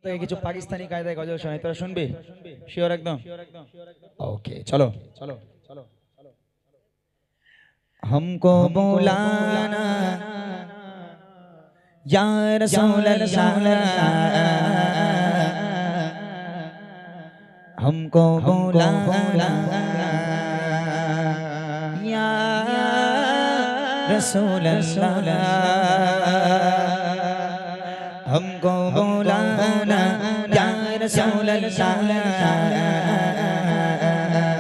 তো কিছু পাকিস্তানি কায়দায় গজল শোনাই, তোরা শুনবি? শিওর একদম? ওকে, চলো চলো চলো। हमको बुलाना या रसूल अल्लाह, हमको बुलाना या रसूल अल्लाह, हमको बुलाना या रसूल अल्लाह,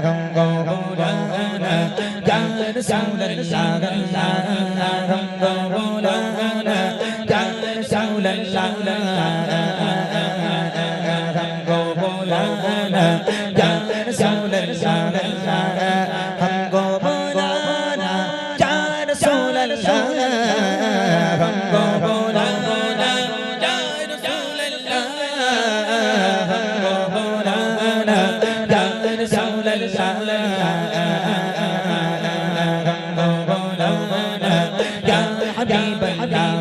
हमको बुलाना या रसूल अल्लाह, हमको बुलाना या रसूल अल्लाह, हमको बुलाना या रसूल अल्लाह, हमको बुलाना या रसूल अल्लाह, हमको बुलाना या रसूल अल्लाह, हमको बुलाना या रसूल अल्लाह, हमको बुलाना या हबीब अल्लाह,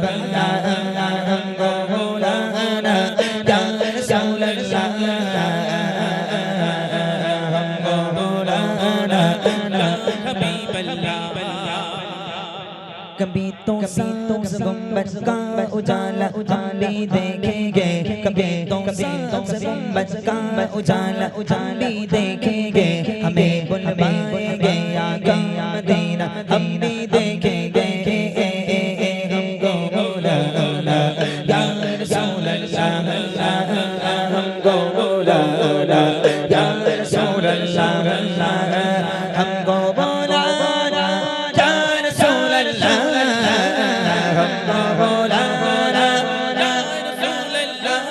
हमको बुलाना या रसूल अल्लाह, हमको बुलाना या हबीब अल्लाह। कभी तो सांस गुंबद का उजाला हम भी देखेंगे, कभी तो सांस गुंबद का उजाला हम भी देखेंगे, हमें बुलवाएंगे आका मदीना हम भी देखेंगे, हमको बुलाना या रसूल अल्लाह, हमको बुलाना या रसूल अल्लाह, हमको बुलाना या रसूल अल्लाह, हमको बुलाना या रसूल अल्लाह,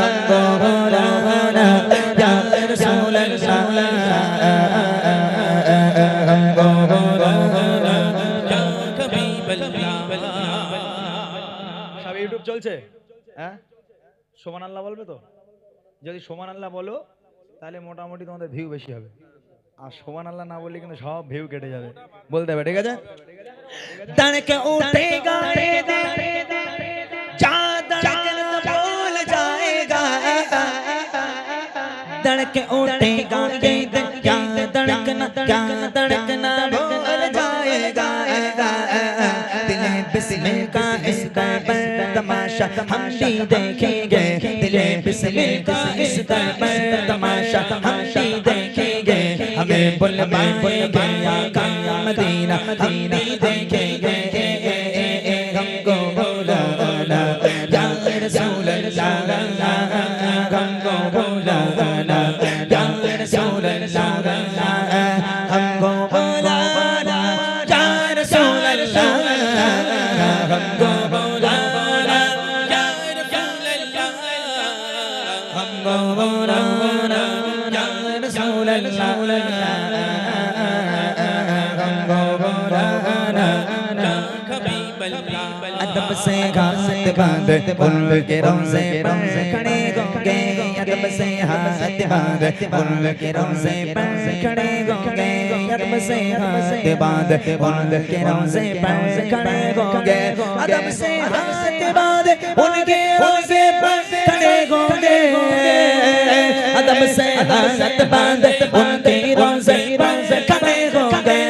हमको बुलाना या रसूल अल्लाह, हमको बुलाना या हबीब अल्लाह। সব ইউটিউব চলছে? হ্যাঁ, সোমান আল্লাহ বলবে তো? যদি সোমান আল্লাহ বলো তাহলে মোটামুটি তোমাদের ভিউ বেশি হবে, আর সোমান আল্লাহ না বললে কিন্তু সব ভিউ কেটে যাবে। বলতে হবে, ঠিক আছে? तड़के उठेगा जा धड़कना बोल जाएगा, तड़के उठेगा क्या धड़कना बोल जाएगा, दिले बिस्मिल का इस दर पर तमाशा हम भी देखेंगे, दिले बिस्मिल का इस दर पर तमाशा हम भी देखेंगे, हमें बुलवाएंगे आका मदीना हम भी देखेंगे, हमको बुलाना या रसूल अल्लाह, हमको बुलाना या रसूल अल्लाह, हमको बुलाना या रसूल अल्लाह, हमको बुलाना या रसूल अल्लाह, हमको बुलाना या रसूल अल्लाह, हमको बुलाना या हबीब अल्लाह। अदब से हाथ बांध उनके रोज़े पर खड़े होंगे, अदब से हाथ बांध उनके रोज़े पर खड़े होंगे, अदब से हाथ बांध उनके रोज़े पर खड़े होंगे, अदब से हाथ बांध उनके रोज़े पर खड़े होंगे, अदब से हाथ बांध उनके रोज़े पर खड़े होंगे,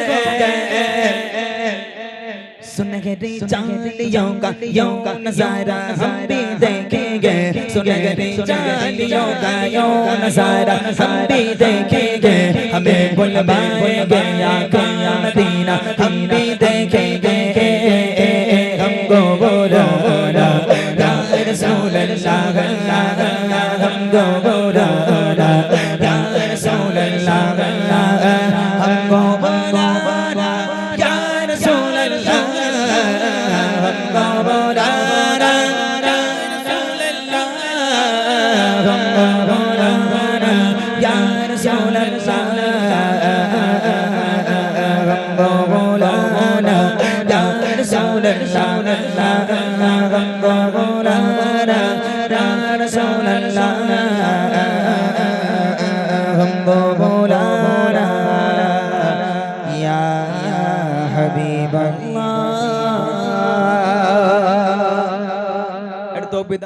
सुनहरी चालियों का यो नजारा हम भी देखेंगे, सुनहरी चालियों का यो नजारा हम भी देखेंगे, हमें बुलवाएंगे आका मदीना हम भी देखेंगे, हमको बुलाना या रसूल अल्लाह, हमको बुलाना या रसूल अल्लाह, हमको बुलाना या रसूल अल्लाह, हमको बुलाना या रसूल अल्लाह, हमको बुलाना या रसूल अल्लाह, हमको बुलाना या रसूल अल्लाह, हमको बुलाना या रसूल अल्लाह, हमको